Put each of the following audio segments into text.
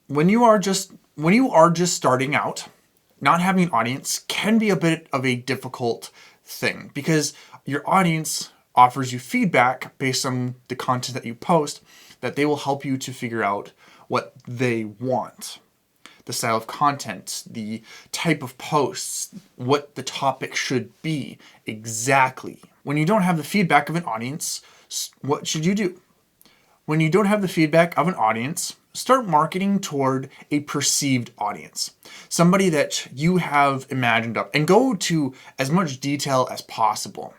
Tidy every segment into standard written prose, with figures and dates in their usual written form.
when you are just starting out, not having an audience can be a bit of a difficult thing because your audience offers you feedback based on the content that you post that they will help you to figure out what they want. The style of content, the type of posts, what the topic should be exactly. When you don't have the feedback of an audience, what should you do? When you don't have the feedback of an audience, start marketing toward a perceived audience. Somebody that you have imagined up, and go to as much detail as possible.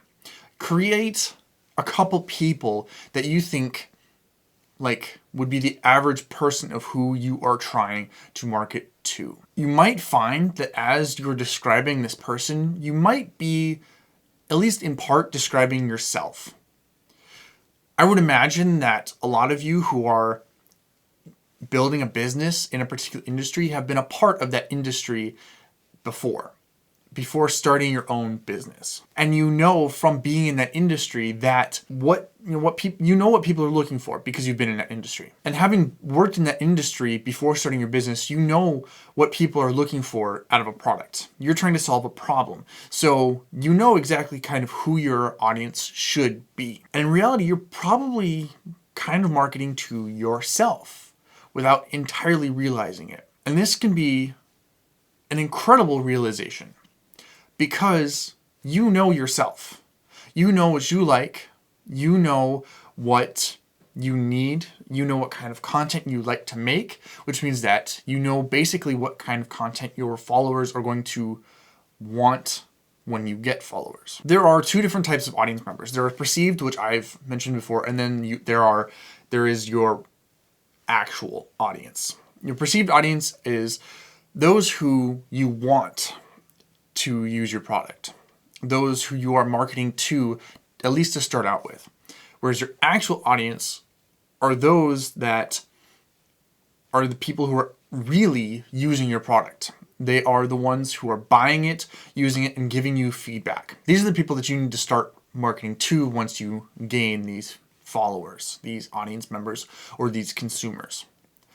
Create a couple people that you think like would be the average person of who you are trying to market to. You might find that as you're describing this person, you might be, at least in part, describing yourself. I would imagine that a lot of you who are building a business in a particular industry have been a part of that industry before starting your own business. And you know from being in that industry that what people are looking for because you've been in that industry. And having worked in that industry before starting your business, you know what people are looking for out of a product. You're trying to solve a problem. So you know exactly kind of who your audience should be. And in reality, you're probably kind of marketing to yourself without entirely realizing it. And this can be an incredible realization because you know yourself. You know what you like. You know what you need. You know what kind of content you like to make, which means that you know basically what kind of content your followers are going to want when you get followers. There are two different types of audience members. There are perceived, which I've mentioned before, and then there is your actual audience. Your perceived audience is those who you want to use your product, those who you are marketing to, at least to start out with. Whereas your actual audience are those that are the people who are really using your product. They are the ones who are buying it, using it, and giving you feedback. These are the people that you need to start marketing to once you gain these followers, these audience members, or these consumers.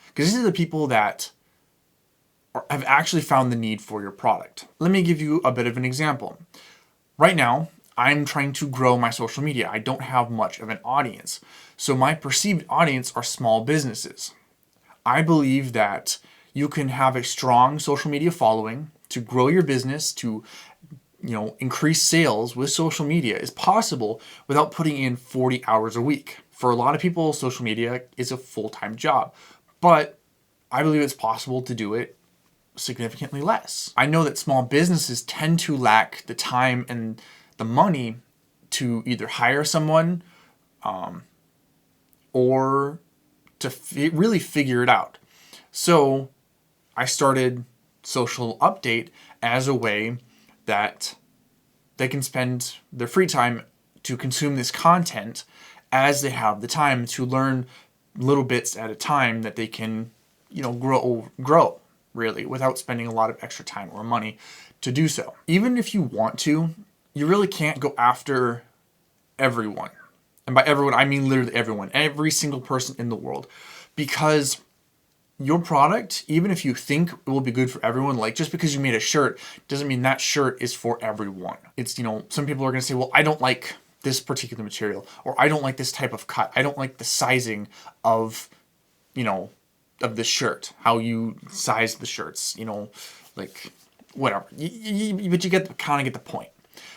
Because these are the people that have actually found the need for your product. Let me give you a bit of an example. Right now, I'm trying to grow my social media. I don't have much of an audience. So my perceived audience are small businesses. I believe that you can have a strong social media following to grow your business, to increase sales with social media is possible without putting in 40 hours a week. For a lot of people, social media is a full-time job, but I believe it's possible to do it significantly less. I know that small businesses tend to lack the time and the money to either hire someone or to really figure it out. So I started Social Update as a way that they can spend their free time to consume this content as they have the time to learn little bits at a time that they can, grow really without spending a lot of extra time or money to do so. Even if you want to, you really can't go after everyone. And by everyone, I mean literally everyone, every single person in the world, because your product, even if you think it will be good for everyone, like just because you made a shirt doesn't mean that shirt is for everyone. It's, some people are going to say, well, I don't like this particular material, or I don't like this type of cut. I don't like the sizing of, of the shirt, how you size the shirts, like whatever. But you get the point.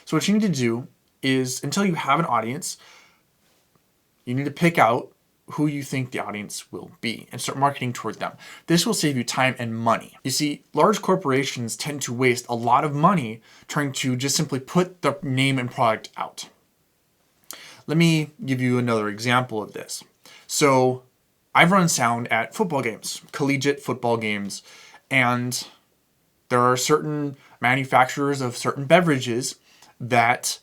So what you need to do is, until you have an audience, you need to pick out who you think the audience will be and start marketing toward them. This will save you time and money. You see, large corporations tend to waste a lot of money trying to just simply put the name and product out. Let me give you another example of this. So I've run sound at football games, collegiate football games, and there are certain manufacturers of certain beverages that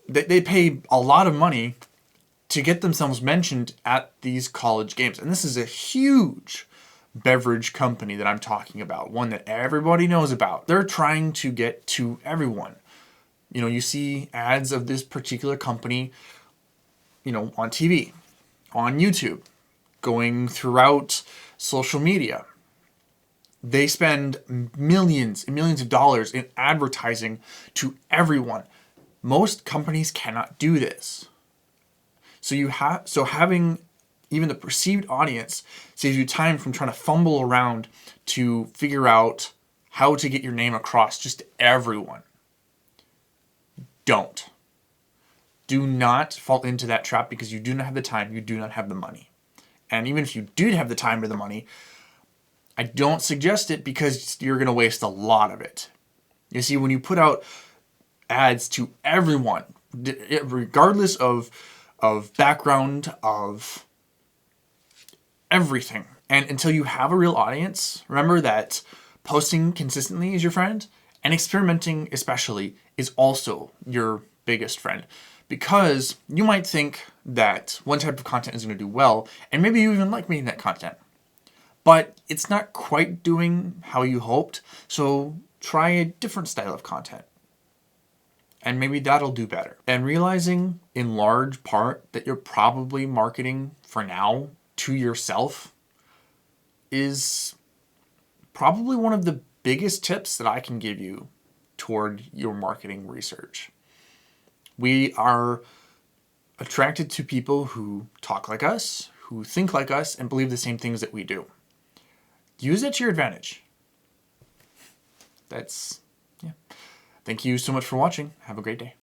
they pay a lot of money to get themselves mentioned at these college games. And this is a huge beverage company that I'm talking about, one that everybody knows about. They're trying to get to everyone. You see ads of this particular company, on TV, on YouTube, going throughout social media. They spend millions and millions of dollars in advertising to everyone. Most companies cannot do this. So having even the perceived audience saves you time from trying to fumble around to figure out how to get your name across just to everyone. Don't. Do not fall into that trap because you do not have the time, you do not have the money. And even if you did have the time or the money, I don't suggest it because you're going to waste a lot of it. You see, when you put out ads to everyone, regardless of background, of everything, and until you have a real audience, remember that posting consistently is your friend, and experimenting especially is also your biggest friend. Because you might think that one type of content is going to do well, and maybe you even like making that content. But it's not quite doing how you hoped, so try a different style of content. And maybe that'll do better. And realizing in large part that you're probably marketing for now to yourself is probably one of the biggest tips that I can give you toward your marketing research. We are attracted to people who talk like us, who think like us, and believe the same things that we do. Use it to your advantage. Yeah. Thank you so much for watching. Have a great day.